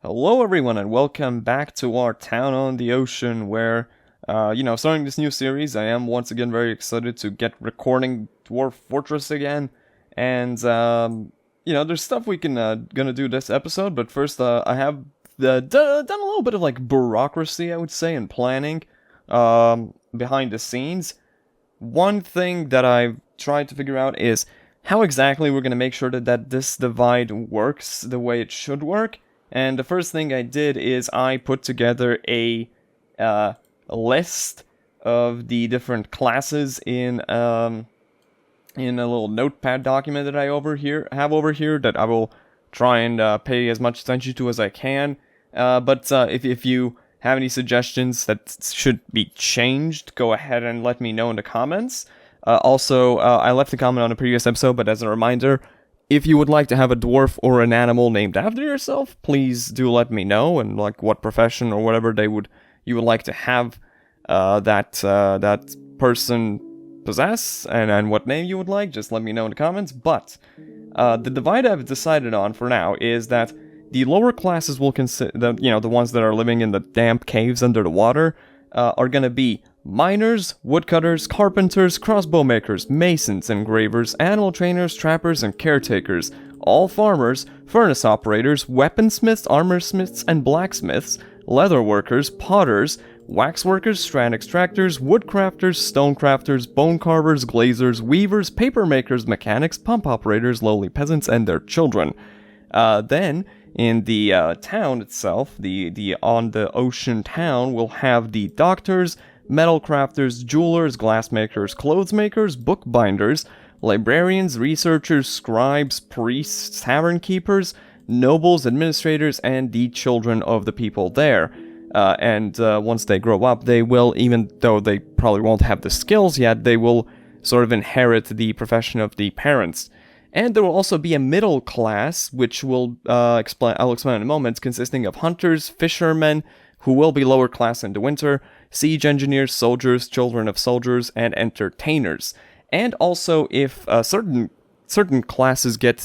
Hello everyone and welcome back to our town on the ocean where, starting this new series, I am once again very excited to get recording Dwarf Fortress again. And, there's stuff we can, gonna do this episode, but first, I have done a little bit of, like, bureaucracy, I would say, and planning, behind the scenes. One thing that I've tried to figure out is how exactly we're gonna make sure that this divide works the way it should work. And the first thing I did is I put together a list of the different classes in a little notepad document that I have over here that I will try and pay as much attention to as I can. But if you have any suggestions that should be changed, go ahead and let me know in the comments. Also, I left a comment on a previous episode, but as a reminder, if you would like to have a dwarf or an animal named after yourself, please do let me know, and like what profession or whatever you would like to have that person possess, and what name you would like. Just let me know in the comments. But the divide I've decided on for now is that the lower classes will consider the ones that are living in the damp caves under the water are gonna be miners, woodcutters, carpenters, crossbow makers, masons, engravers, animal trainers, trappers, and caretakers, all farmers, furnace operators, weaponsmiths, armorsmiths, and blacksmiths, leather workers, potters, waxworkers, strand extractors, woodcrafters, stonecrafters, bone carvers, glazers, weavers, paper makers, mechanics, pump operators, lowly peasants, and their children. Then, in the town itself, the on the ocean town, we'll have the doctors, metal crafters, jewelers, glassmakers, clothes makers, bookbinders, librarians, researchers, scribes, priests, tavern keepers, nobles, administrators, and the children of the people there. And once they grow up, they will, even though they probably won't have the skills yet, they will sort of inherit the profession of the parents. And there will also be a middle class, which I'll explain in a moment, consisting of hunters, fishermen, who will be lower class in the winter, siege engineers, soldiers, children of soldiers, and entertainers. And also, if certain classes get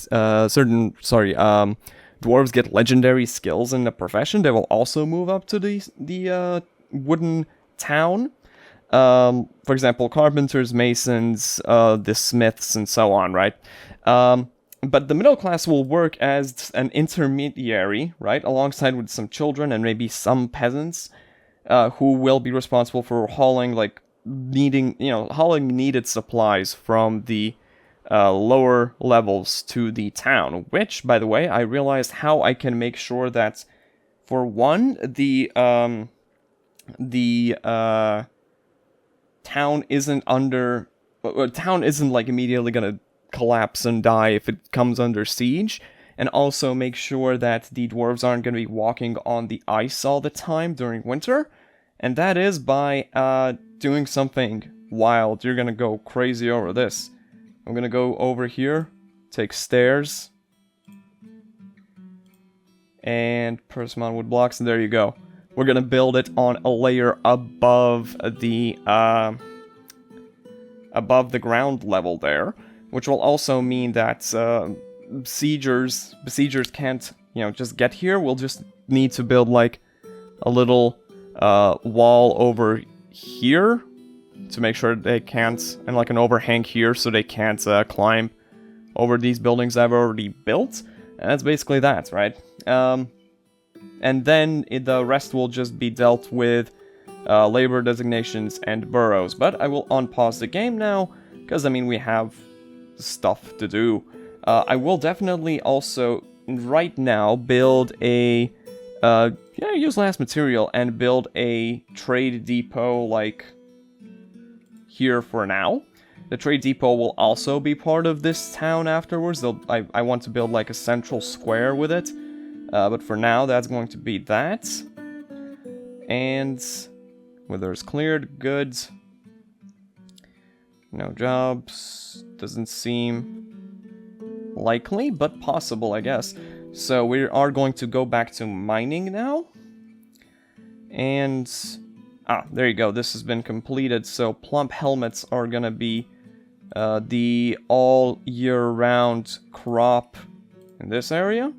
dwarves get legendary skills in the profession, they will also move up to the wooden town. For example, carpenters, masons, the smiths, and so on, right? But the middle class will work as an intermediary, right, alongside with some children and maybe some peasants, who will be responsible for hauling needed supplies from the lower levels to the town. Which, by the way, I realized how I can make sure that, for one, the town isn't like immediately gonna collapse and die if it comes under siege, and also make sure that the dwarves aren't going to be walking on the ice all the time during winter, and that is by doing something wild. You're going to go crazy over this. I'm going to go over here, take stairs, and put some on wood blocks, and there you go. We're going to build it on a layer above the ground level there, which will also mean that besiegers can't, just get here. We'll just need to build, like, a little wall over here to make sure they can't, and, like, an overhang here so they can't climb over these buildings I've already built. And that's basically that, right? And then the rest will just be dealt with labor designations and burrows. But I will unpause the game now, because, we have stuff to do. I will definitely also, right now, build use last material and build a trade depot, like, here for now. The trade depot will also be part of this town afterwards. I want to build, like, a central square with it. But for now, that's going to be that. And weather's cleared, good. No jobs. Doesn't seem likely, but possible, I guess. So we are going to go back to mining now. And there you go. This has been completed. So plump helmets are gonna be the all year round crop in this area.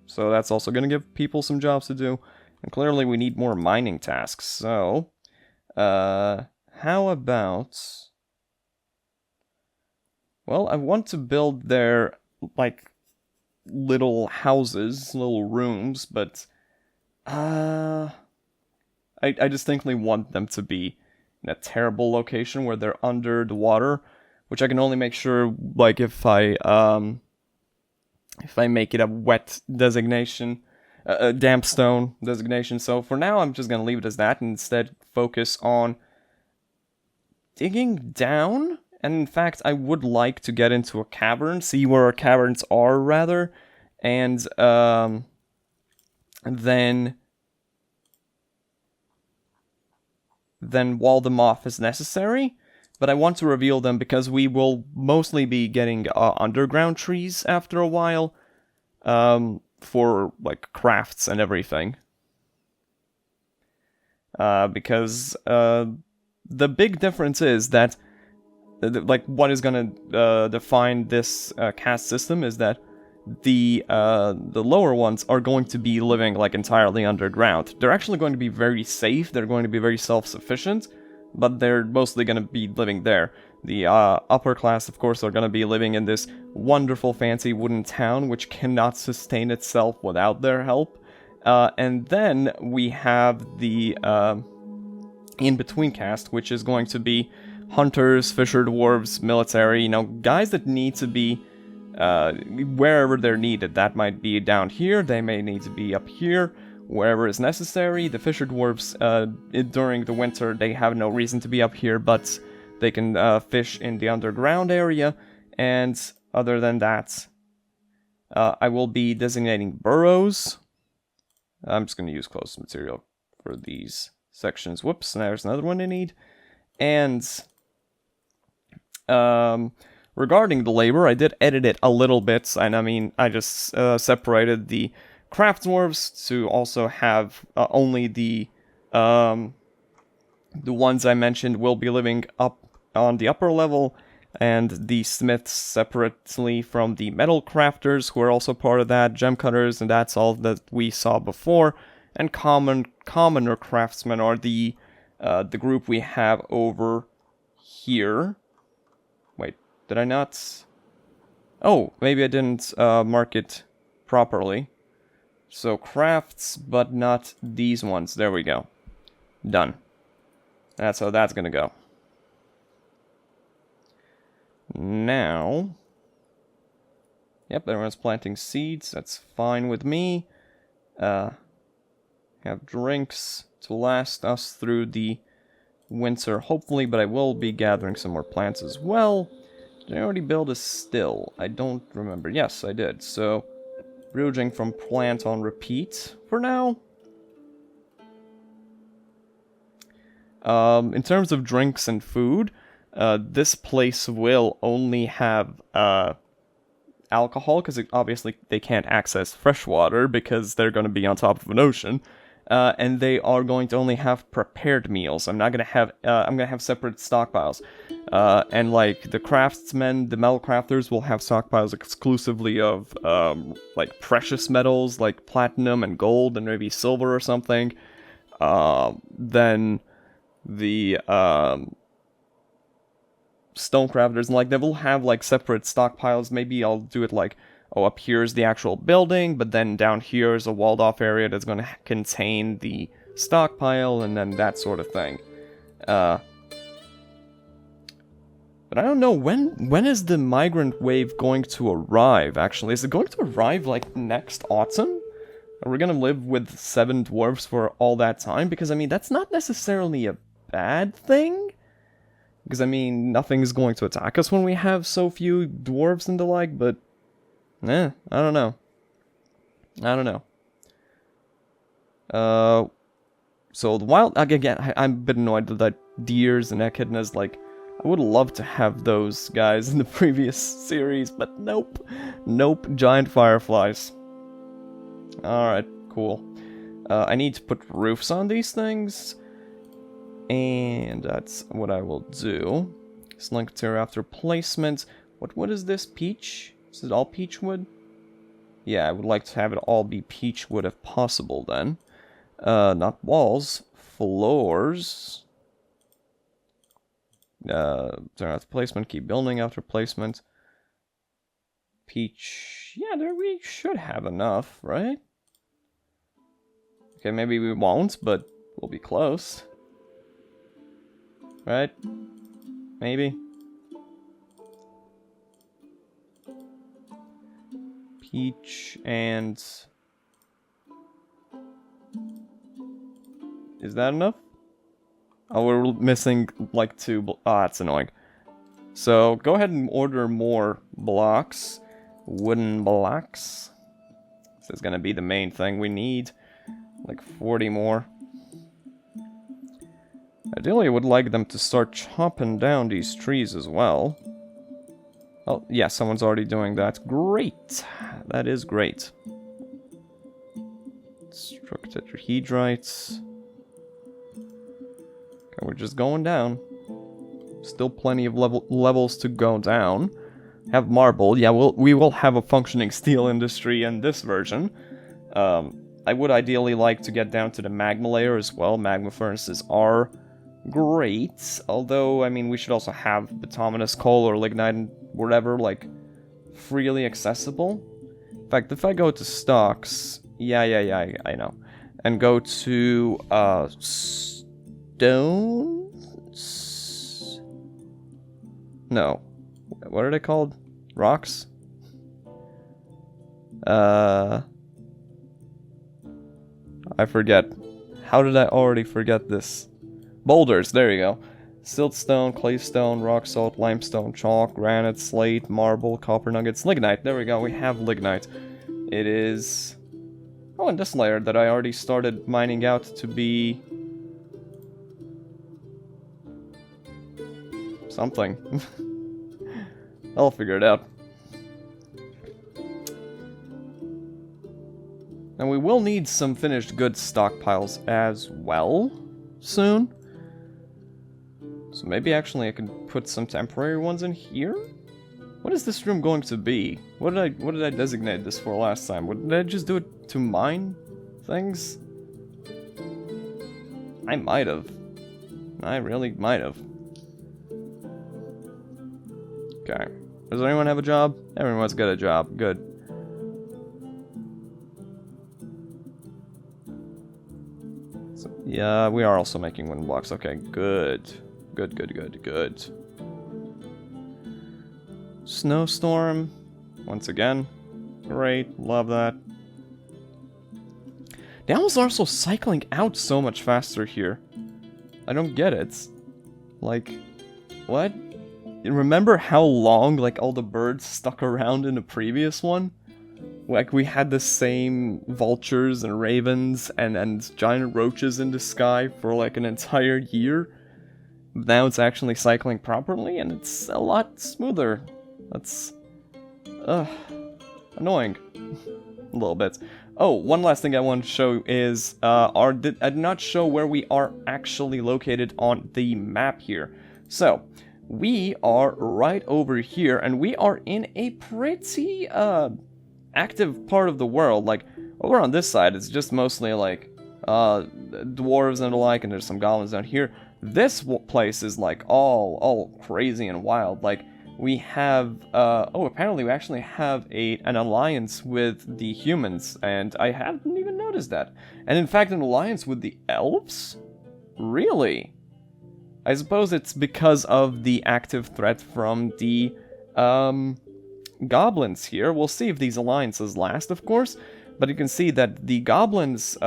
So that's also going to give people some jobs to do. And clearly we need more mining tasks. So, how about... Well, I want to build their, like, little houses, little rooms, but... I distinctly want them to be in a terrible location where they're under the water, which I can only make sure, like, if I make it a wet designation, a damp stone designation. So for now, I'm just gonna leave it as that and instead focus on digging down. And in fact, I would like to get into a cavern, see where our caverns are, rather, and then wall them off as necessary. But I want to reveal them because we will mostly be getting underground trees after a while, for like crafts and everything. Because the big difference is that, like, what is gonna define this caste system is that the lower ones are going to be living like entirely underground. They're actually going to be very safe. They're going to be very self-sufficient, but they're mostly going to be living there. The upper class, of course, are going to be living in this wonderful, fancy wooden town, which cannot sustain itself without their help. And then we have the in-between caste, which is going to be hunters, fisher dwarves, military, you know, guys that need to be wherever they're needed. That might be down here, they may need to be up here, wherever is necessary. The fisher dwarves, during the winter, they have no reason to be up here, but they can fish in the underground area, and other than that, I will be designating burrows. I'm just going to use closed material for these sections. Whoops, there's another one I need. And regarding the labor, I did edit it a little bit, and I mean, I just separated the craft dwarves to also have only the ones I mentioned will be living up on the upper level, and the smiths separately from the metal crafters, who are also part of that, gem cutters, and that's all that we saw before, and commoner craftsmen are the group we have over here. Wait, did I not? Oh, maybe I didn't mark it properly. So crafts, but not these ones. There we go. Done. That's how that's gonna go. Now, yep, everyone's planting seeds. That's fine with me. Have drinks to last us through the winter, hopefully, but I will be gathering some more plants as well. Did I already build a still? I don't remember. Yes, I did. So, brewing from plant on repeat for now. In terms of drinks and food, this place will only have alcohol, because obviously they can't access fresh water because they're going to be on top of an ocean. And they are going to only have prepared meals. I'm not gonna have. I'm gonna have separate stockpiles. And like the craftsmen, the metal crafters will have stockpiles exclusively of like precious metals, like platinum and gold, and maybe silver or something. Then the stone crafters, and like they will have like separate stockpiles. Maybe I'll do it like, oh, up here is the actual building, but then down here is a walled off area that's going to contain the stockpile, and then that sort of thing. But I don't know, when is the migrant wave going to arrive, actually? Is it going to arrive, like, next autumn? Are we going to live with 7 dwarves for all that time? Because, I mean, that's not necessarily a bad thing. Because, I mean, nothing's going to attack us when we have so few dwarves and the like, but... I don't know. So the wild, again, I'm a bit annoyed that deers and echidnas, like, I would love to have those guys in the previous series, but nope. Nope, giant fireflies. Alright, cool. I need to put roofs on these things, and that's what I will do. Select after placement. What wood is this? Peach? Is it all peach wood? Yeah, I would like to have it all be peach wood if possible then. Not walls, floors. Turn out placement, keep building after placement. Peach. Yeah, there we should have enough, right? Okay, maybe we won't, but we'll be close. Right? Maybe. Peach and... Is that enough? Oh, we're missing like 2 that's annoying. So, go ahead and order more blocks. Wooden blocks. This is gonna be the main thing we need. Like 40 more. Ideally, I would like them to start chopping down these trees as well. Oh, yeah, someone's already doing that. Great! That is great. Struck tetrahedrites. Okay, we're just going down. Still plenty of levels to go down. Have marble. Yeah, we will have a functioning steel industry in this version. I would ideally like to get down to the magma layer as well. Magma furnaces are great. Although, I mean, we should also have bituminous coal or lignite and whatever, like, freely accessible. In fact, if I go to stocks... Yeah, I know. And go to, stones? No. What are they called? Rocks? I forget. How did I already forget this? Boulders, there you go. Siltstone, claystone, rock salt, limestone, chalk, granite, slate, marble, copper nuggets, lignite. There we go, we have lignite. It is... Oh, and this layer that I already started mining out to be... something. I'll figure it out. And we will need some finished goods stockpiles as well soon. So maybe actually I could put some temporary ones in here? What is this room going to be? What did I designate this for last time? Did I just do it to mine things? I might have. I really might have. Okay. Does anyone have a job? Everyone's got a job. Good. So, yeah, we are also making wooden blocks. Okay, good. Good. Snowstorm. Once again. Great. Love that. The owls are also cycling out so much faster here. I don't get it. Like, what? Remember how long, like, all the birds stuck around in the previous one? Like, we had the same vultures and ravens and giant roaches in the sky for, like, an entire year. Now it's actually cycling properly, and it's a lot smoother. That's... annoying. A little bit. Oh, one last thing I want to show is, I did not show where we are actually located on the map here. So, we are right over here, and we are in a pretty, active part of the world. Like, over on this side, it's just mostly, like, dwarves and the like, and there's some goblins down here. This place is, like, all crazy and wild. Like, we have, oh, apparently we actually have an alliance with the humans, and I hadn't even noticed that. And in fact, an alliance with the elves? Really? I suppose it's because of the active threat from the, goblins here. We'll see if these alliances last, of course. But you can see that the goblins,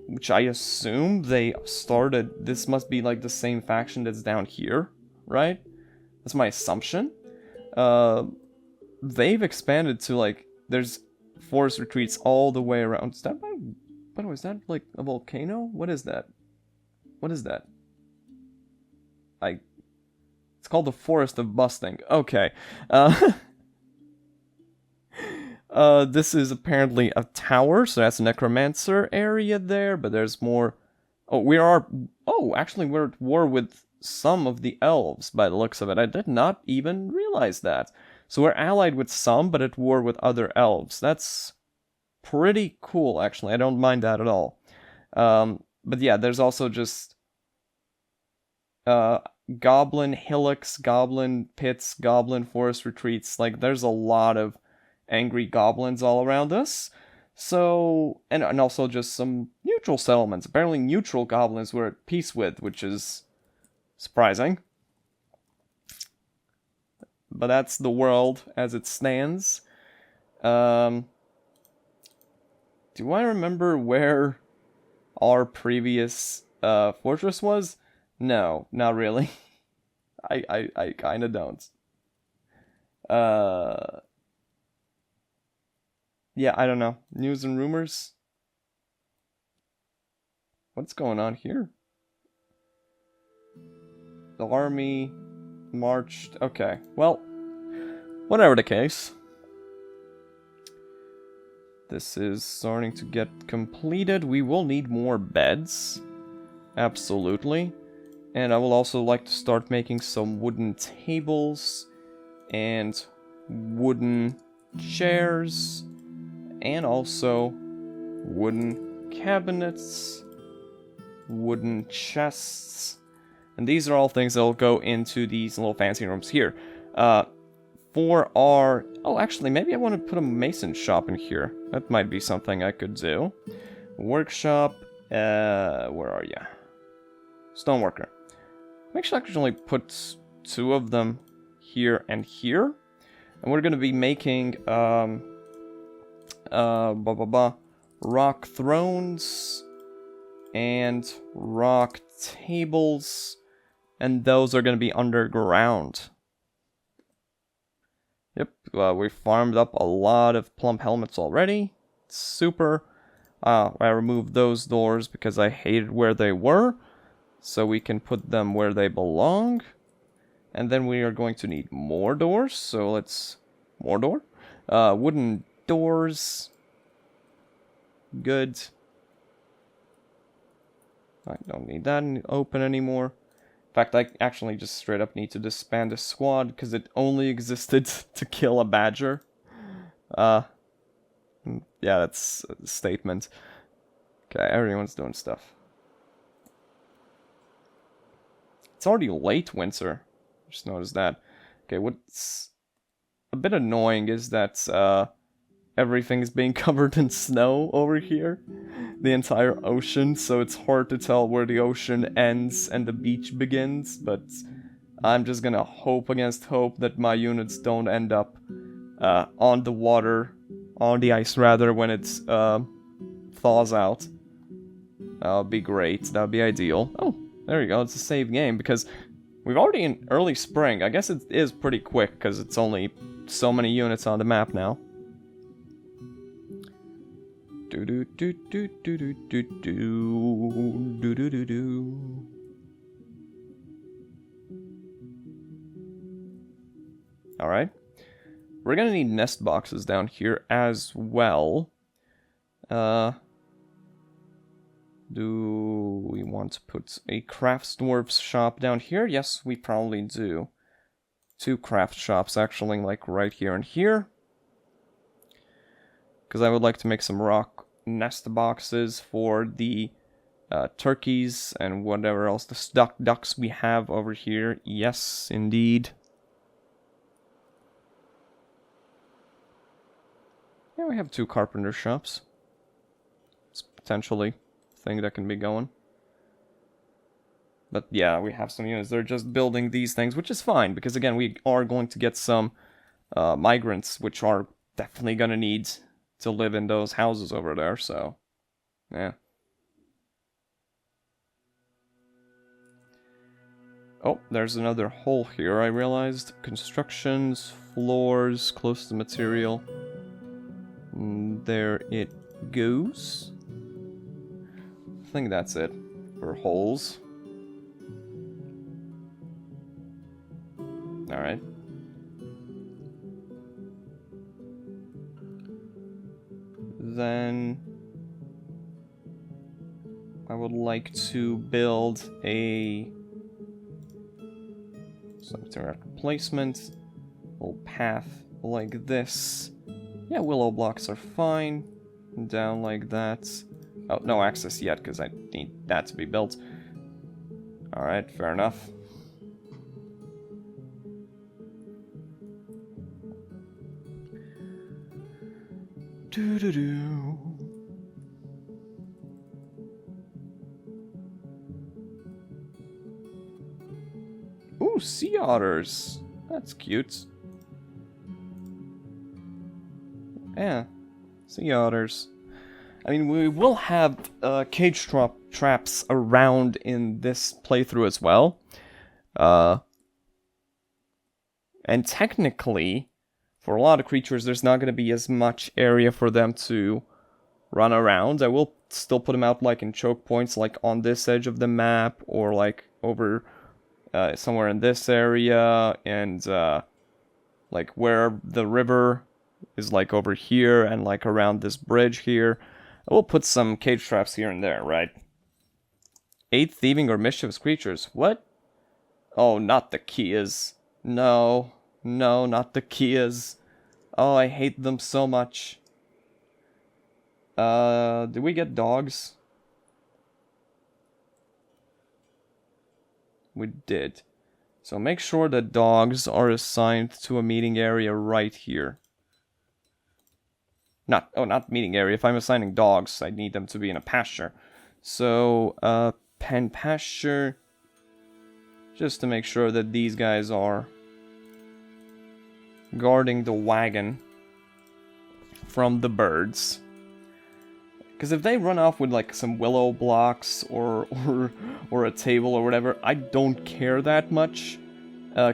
which I assume they started, this must be like the same faction that's down here, right? That's my assumption. They've expanded to, like, there's forest retreats all the way around. Is that, by the way, is that like a volcano? What is that? What is that? It's called the Forest of Busting. Okay. This is apparently a tower, so that's a necromancer area there, but there's more... Oh, actually we're at war with some of the elves, by the looks of it. I did not even realize that. So we're allied with some, but at war with other elves. That's pretty cool, actually. I don't mind that at all. But yeah, there's also just goblin hillocks, goblin pits, goblin forest retreats. Like, there's a lot of angry goblins all around us. So, and also just some neutral settlements. Apparently neutral goblins we're at peace with, which is surprising. But that's the world as it stands. Do I remember where our previous fortress was? No, not really. I kind of don't. Yeah, I don't know. News and rumors? What's going on here? The army marched. Okay, well, whatever the case. This is starting to get completed. We will need more beds. Absolutely. And I will also like to start making some wooden tables and wooden chairs and also wooden cabinets, wooden chests. And these are all things that will go into these little fancy rooms here. For our... Oh, actually, maybe I want to put a mason shop in here. That might be something I could do. Workshop. Where are you? Stoneworker. I'm actually put 2 of them here and here. And we're going to be making rock thrones and rock tables, and those are going to be underground. Yep, we farmed up a lot of plump helmets already. Super. I removed those doors because I hated where they were, so we can put them where they belong. And then we are going to need more doors, so let's... More door? Wooden doors. Good. I don't need that open anymore. In fact, I actually just straight up need to disband a squad, because it only existed to kill a badger. Yeah, that's a statement. Okay, everyone's doing stuff. It's already late winter. Just noticed that. Okay, what's a bit annoying is that everything's being covered in snow over here. The entire ocean, so it's hard to tell where the ocean ends and the beach begins, but I'm just gonna hope against hope that my units don't end up on the water, on the ice rather, when it thaws out. That would be great, that would be ideal. Oh, there you go, it's a save game, because we've already in early spring. I guess it is pretty quick, because it's only so many units on the map now. Do do do do do do do do do do do do. All right, we're gonna need nest boxes down here as well. Do we want to put a crafts dwarves shop down here? Yes, we probably do. 2 craft shops actually, like right here and here. Because I would like to make some rock nest boxes for the turkeys and whatever else, the ducks we have over here. Yes, indeed. Yeah, we have 2 carpenter shops. It's potentially a thing that can be going. But yeah, we have some units. They're just building these things, which is fine, because again, we are going to get some migrants, which are definitely going to need to live in those houses over there, so yeah. Oh, there's another hole here, I realized. Constructions, floors, close to material. There it goes. I think that's it for holes. Alright. Then I would like to build a replacement little path like this. Yeah, willow blocks are fine. down like that. Oh, no access yet, because I need that to be built. Alright, fair enough. Doo-doo-doo. Ooh, sea otters. That's cute. Yeah, sea otters. I mean, we will have cage traps around in this playthrough as well. And technically, for a lot of creatures, there's not going to be as much area for them to run around. I will still put them out like in choke points, like on this edge of the map, or like over somewhere in this area, and like where the river is, like over here, and like around this bridge here. I will put some cage traps here and there, right? 8 thieving or mischievous creatures. What? Oh, not the Kias. No. No, not the Kias. Oh, I hate them so much. Did we get dogs? We did. So make sure that dogs are assigned to a meeting area right here. Not meeting area. If I'm assigning dogs, I need them to be in a pasture. So, pen pasture. Just to make sure that these guys are guarding the wagon from the birds. Because if they run off with like some willow blocks or a table or whatever, I don't care that much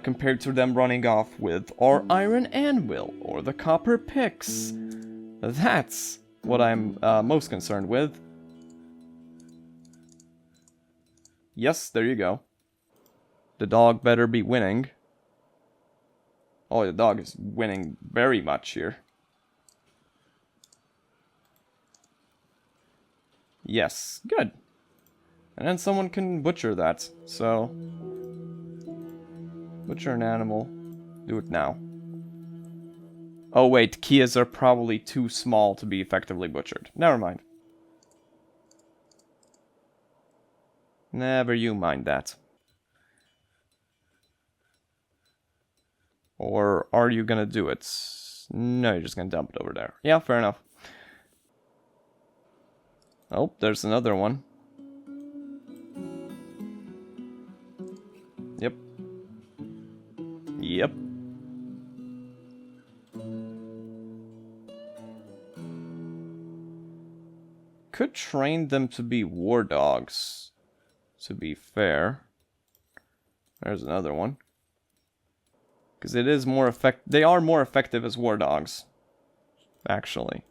compared to them running off with our iron anvil or the copper picks. That's what I'm most concerned with. Yes, there you go. The dog better be winning. Oh, the dog is winning very much here. Yes, good. And then someone can butcher that, so... Butcher an animal. Do it now. Oh wait, Kias are probably too small to be effectively butchered. Never mind. Never you mind that. Or are you gonna do it? No, you're just gonna dump it over there. Yeah, fair enough. Oh, there's another one. Yep. Yep. Could train them to be war dogs, to be fair. There's another one. Because it is more effective. They are more effective as war dogs, actually.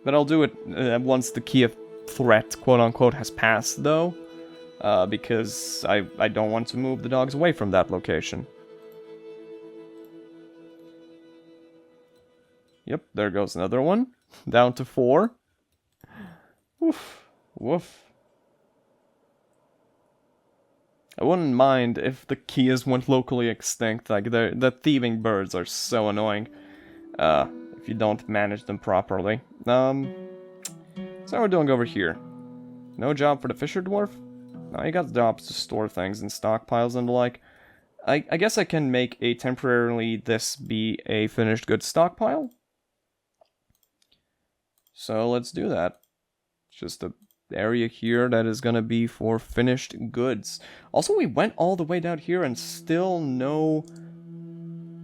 But I'll do it once the key of threat, quote-unquote, has passed, though. Because I don't want to move the dogs away from that location. Yep, there goes another one. Down to 4. Woof. Woof. I wouldn't mind if the Kias went locally extinct. Like, the thieving birds are so annoying. If you don't manage them properly. So how we're doing over here. No job for the fisher dwarf? No, you got jobs to store things in stockpiles and the like. I guess I can make a temporarily this be a finished goods stockpile. So let's do that. It's just a area here that is gonna be for finished goods. Also, we went all the way down here and still no...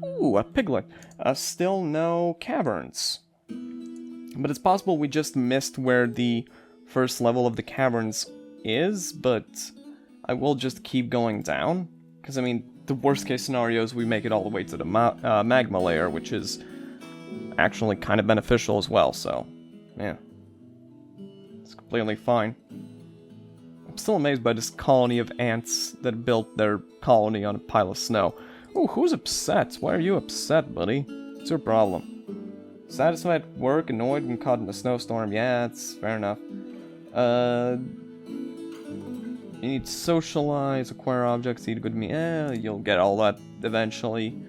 Ooh, a piglet. Still no caverns. But it's possible we just missed where the first level of the caverns is, but I will just keep going down. Because, I mean, the worst case scenario is we make it all the way to the magma layer, which is actually kind of beneficial as well, so... Yeah. It's completely fine. I'm still amazed by this colony of ants that built their colony on a pile of snow. Oh, who's upset? Why are you upset, buddy? What's your problem? Satisfied at work, annoyed when caught in a snowstorm. Yeah, it's fair enough. You need to socialize, acquire objects, eat a good meal. You'll get all that eventually.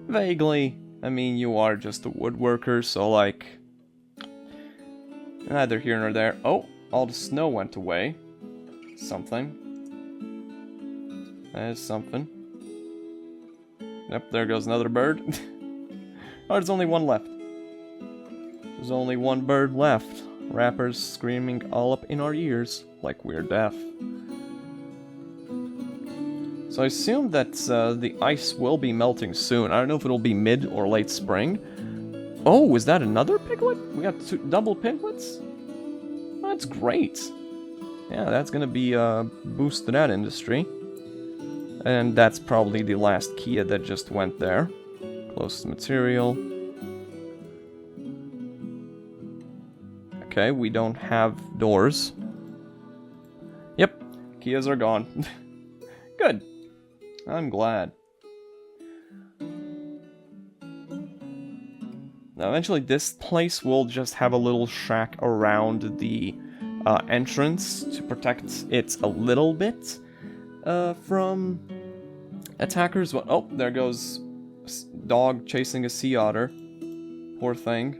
Vaguely. I mean, you are just a woodworker, so like... Neither here nor there. Oh, all the snow went away. Something. That is something. Yep, there goes another bird. Oh, there's only one left. There's only one bird left. Rappers screaming all up in our ears, like we're deaf. So I assume that the ice will be melting soon. I don't know if it'll be mid or late spring. Oh, is that another piglet? We got double piglets? Oh, that's great. Yeah, that's gonna be a boost to that industry. And that's probably the last Kia that just went there. Closest material. Okay, we don't have doors. Yep, Kias are gone. Good. I'm glad. Now, eventually this place will just have a little shack around the entrance to protect it a little bit from attackers. Oh, there goes dog chasing a sea otter. Poor thing.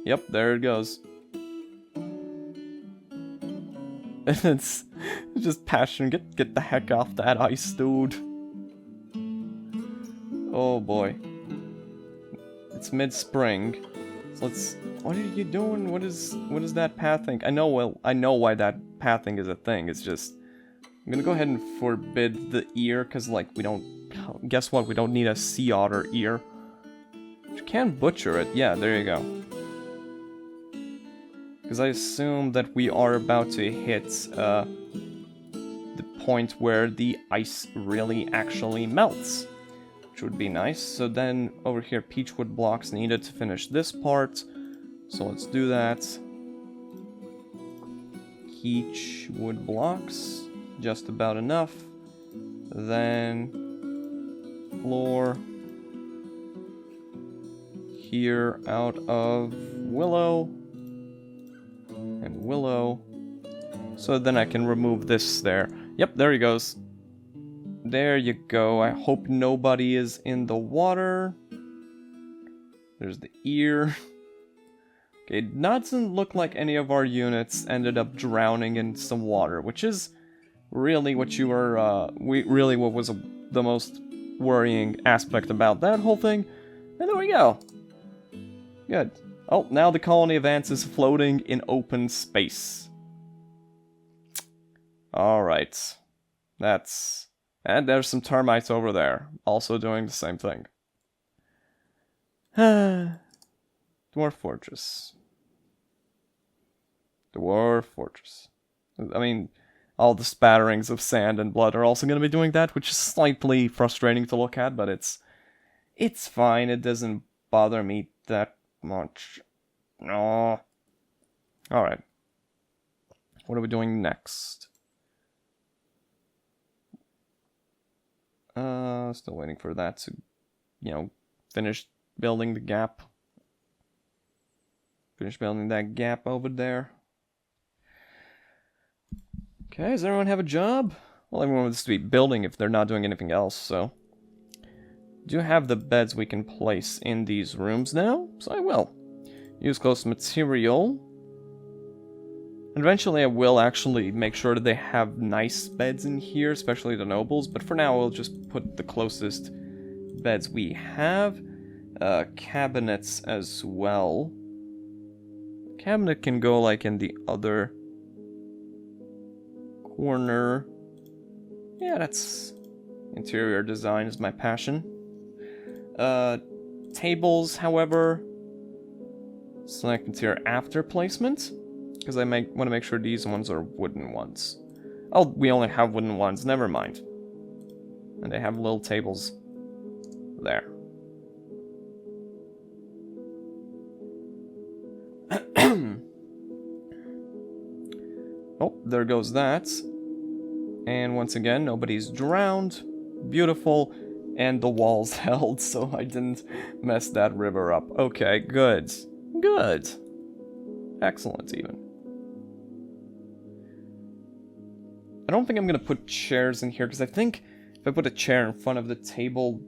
Yep, there it goes. It's just passion. Get the heck off that ice, dude. Oh boy. It's mid-spring. So let's. What are you doing? What is that pathing? I know. Well, I know why that pathing is a thing. It's just. I'm gonna go ahead and forbid the ear, cause like we don't. Guess what? We don't need a sea otter ear. You can butcher it. Yeah, there you go. Because I assume that we are about to hit the point where the ice really actually melts. Which would be nice. So then over here, peachwood blocks needed to finish this part. So let's do that. Peachwood blocks. Just about enough. Then floor. Here out of willow. And willow. So then I can remove this there. Yep, there he goes. There you go. I hope nobody is in the water. There's the ear. Okay, it doesn't look like any of our units ended up drowning in some water, which is really what you were, really what was the most worrying aspect about that whole thing. And there we go. Good. Oh, now the colony of ants is floating in open space. Alright. That's... And there's some termites over there, also doing the same thing. Dwarf Fortress. Dwarf Fortress. I mean, all the spatterings of sand and blood are also going to be doing that, which is slightly frustrating to look at, but it's fine. It doesn't bother me that much. No. Alright. What are we doing next? Still waiting for that to, you know, finish building the gap. Finish building that gap over there. Okay, does everyone have a job? Well, everyone wants to be building if they're not doing anything else, so... Do have the beds we can place in these rooms now, so I will. Use close material. Eventually I will actually make sure that they have nice beds in here, especially the nobles, but for now we'll just put the closest beds we have. Cabinets as well. Cabinet can go like in the other corner. Yeah, that's... Interior design is my passion. Tables, however... Select interior after placement. Because I want to make sure these ones are wooden ones. Oh, we only have wooden ones. Never mind. And they have little tables there. Oh, there goes that. And once again, nobody's drowned. Beautiful. And the walls held, so I didn't mess that river up. Okay, good. Good. Excellent, even. I don't think I'm going to put chairs in here, because I think if I put a chair in front of the table...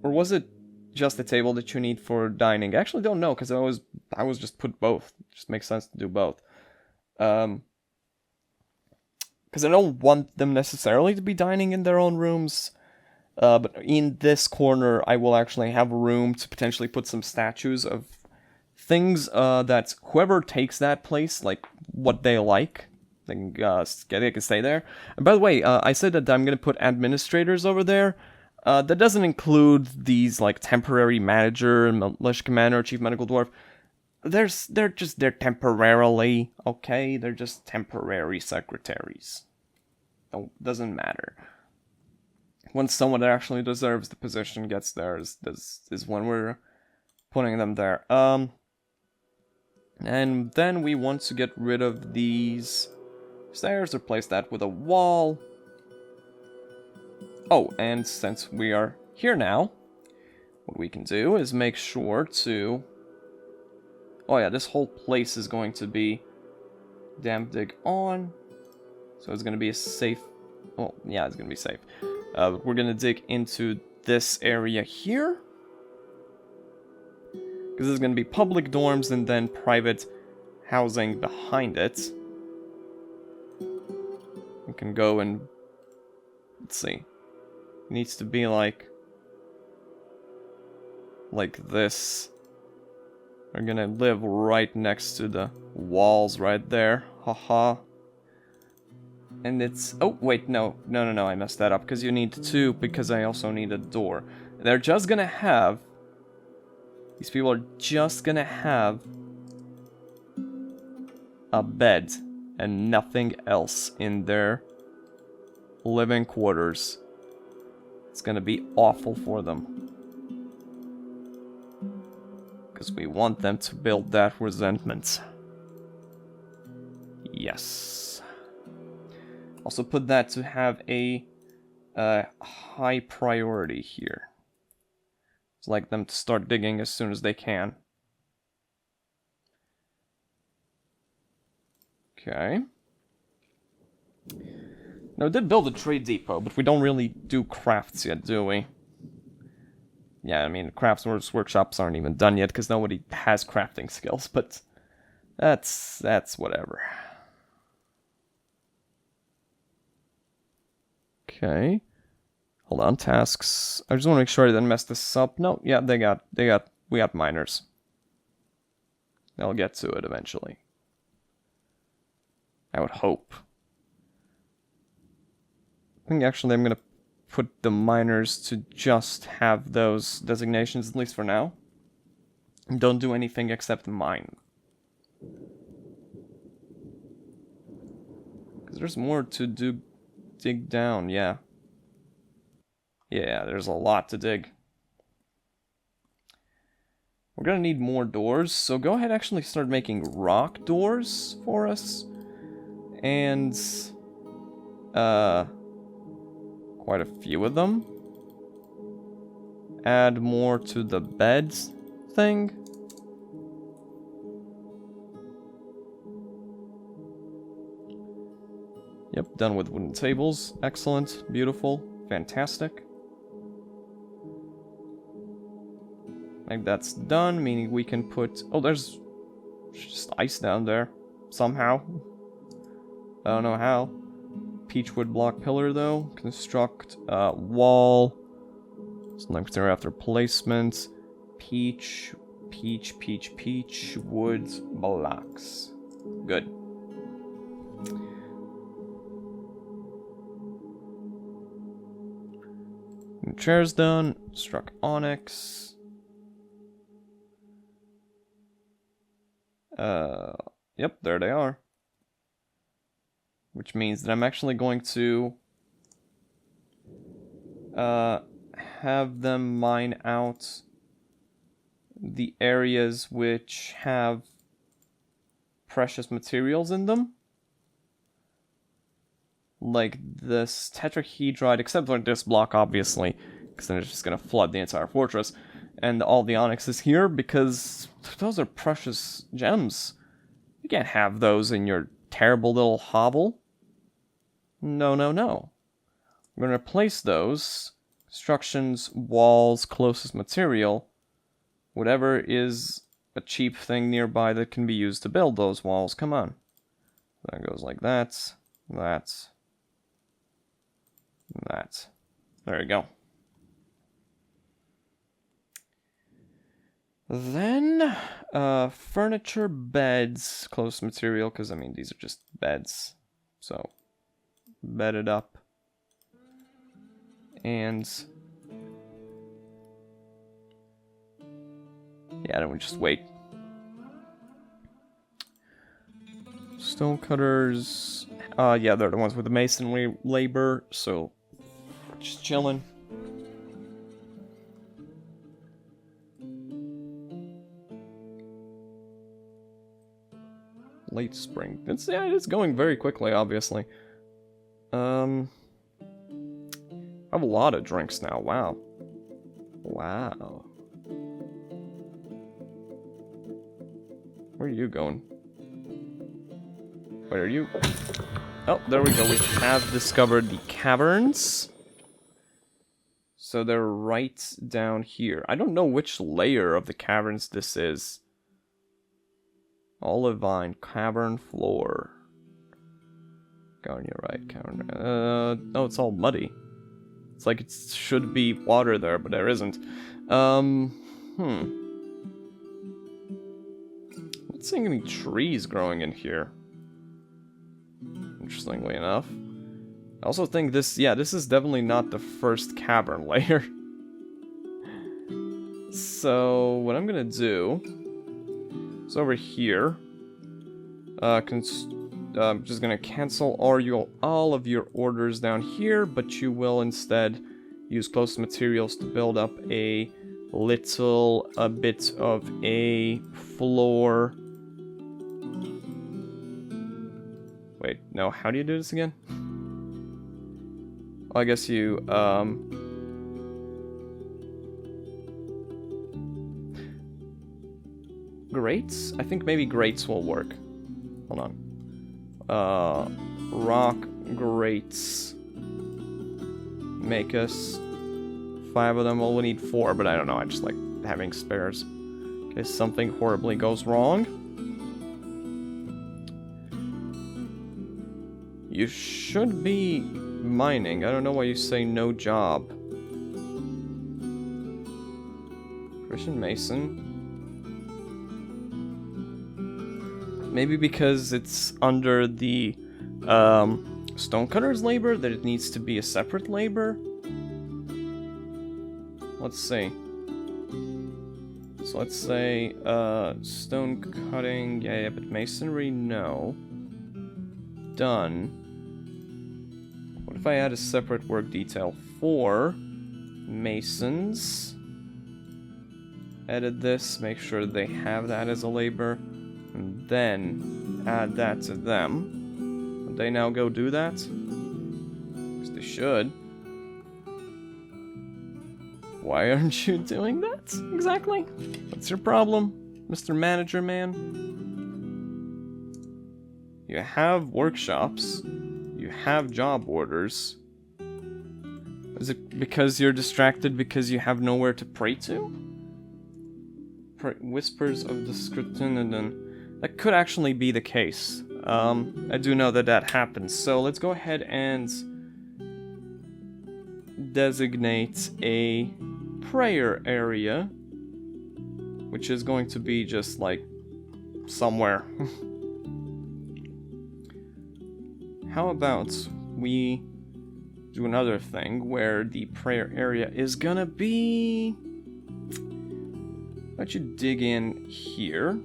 Or was it just the table that you need for dining. I actually don't know, because I always just put both. It just makes sense to do both. Because I don't want them necessarily to be dining in their own rooms. But in this corner, I will actually have room to potentially put some statues of things that whoever takes that place, like what they like, they can stay there. And by the way, I said that I'm going to put administrators over there. That doesn't include these like temporary manager and militia commander, chief medical dwarf. They're temporarily, okay? They're just temporary secretaries. Doesn't matter. When someone that actually deserves the position gets there is when we're putting them there. And then we want to get rid of these stairs, replace that with a wall. Oh, and since we are here now, what we can do is make sure to... Oh yeah, this whole place is going to be damp dig on. So it's going to be a safe... Oh, yeah, it's going to be safe. We're going to dig into this area here. Because this is going to be public dorms and then private housing behind it. We can go and... Let's see. It needs to be like this. We're gonna live right next to the walls right there. Haha. And it's... Oh, wait, no, I messed that up. Because you need two, because I also need a door. They're just gonna have... These people are just gonna have... a bed. And nothing else in their living quarters. It's gonna be awful for them. Because we want them to build that resentment. Yes. Also put that to have a high priority here. It's like them to start digging as soon as they can. Okay. Now, we did build a trade depot, but we don't really do crafts yet, do we? Yeah, I mean, crafts workshops aren't even done yet, because nobody has crafting skills, but that's whatever. Okay. Hold on, tasks. I just want to make sure I didn't mess this up. No, yeah, we got miners. They'll get to it eventually. I would hope. I think actually I'm going to put the miners to just have those designations, at least for now. Don't do anything except mine. Because there's more to do. Dig down, yeah. Yeah, there's a lot to dig. We're going to need more doors, so go ahead and actually start making rock doors for us. And... quite a few of them. Add more to the beds thing. Yep, done with wooden tables. Excellent, beautiful, fantastic. Like that's done, meaning we can put... Oh, there's just ice down there. Somehow. I don't know how. Peachwood block pillar though. Construct wall. Sometimes they're after placement. Peach wood blocks. Good. Chair's done. Struck onyx. Yep, there they are. Which means that I'm actually going to have them mine out the areas which have precious materials in them. Like this tetrahedrite, except for this block, obviously, because then it's just going to flood the entire fortress. And all the onyx is here, because those are precious gems. You can't have those in your terrible little hovel. No. I'm going to replace those. Constructions, walls, closest material. Whatever is a cheap thing nearby that can be used to build those walls. Come on. That goes like that. That. That. There you go. Then, furniture, beds, close material, because, I mean, these are just beds. So, bed it up. And... yeah, don't we just wait? Stonecutters... yeah, they're the ones with the masonry labor, so... just chilling. Late spring. It's going very quickly, obviously. I have a lot of drinks now. Wow. Wow. Where are you going? Wait, are you... oh, there we go. We have discovered the caverns. So they're right down here. I don't know which layer of the caverns this is. Olivine, cavern floor. Go on your right, cavern. No, it's all muddy. It's like it should be water there, but there isn't. Not seeing any trees growing in here. Interestingly enough. I also think this, yeah, this is definitely not the first cavern layer. So, what I'm gonna do is over here, I'm just gonna cancel all of your orders down here, but you will instead use close materials to build up a bit of a floor. Wait, no, how do you do this again? Well, I guess you, grates? I think maybe grates will work. Hold on. Rock grates. Make us 5 of them. Well, we need 4, but I don't know. I just like having spares. In case something horribly goes wrong. You should be mining. I don't know why you say no job. Christian Mason. Maybe because it's under the stonecutter's labor that it needs to be a separate labor. Let's see. So let's say stone cutting, yeah, but masonry, no. Done. What if I add a separate work detail for masons? Edit this, make sure they have that as a labor. And then add that to them. Would they now go do that? Because they should. Why aren't you doing that exactly? What's your problem, Mr. Manager Man? You have workshops. You have job orders. Is it because you're distracted because you have nowhere to pray to? Whispers of the Skrutunen. That could actually be the case. I do know that that happens. So let's go ahead and designate a prayer area, which is going to be just like somewhere. How about we do another thing where the prayer area is gonna be... Why don't you dig in here?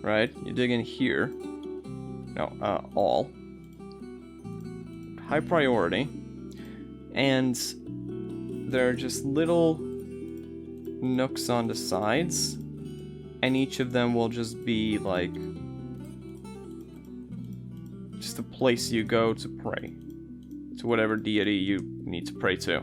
Right, you dig in here. No, all. High priority. And there are just little nooks on the sides. And each of them will just be like... just a place you go to pray. To whatever deity you need to pray to.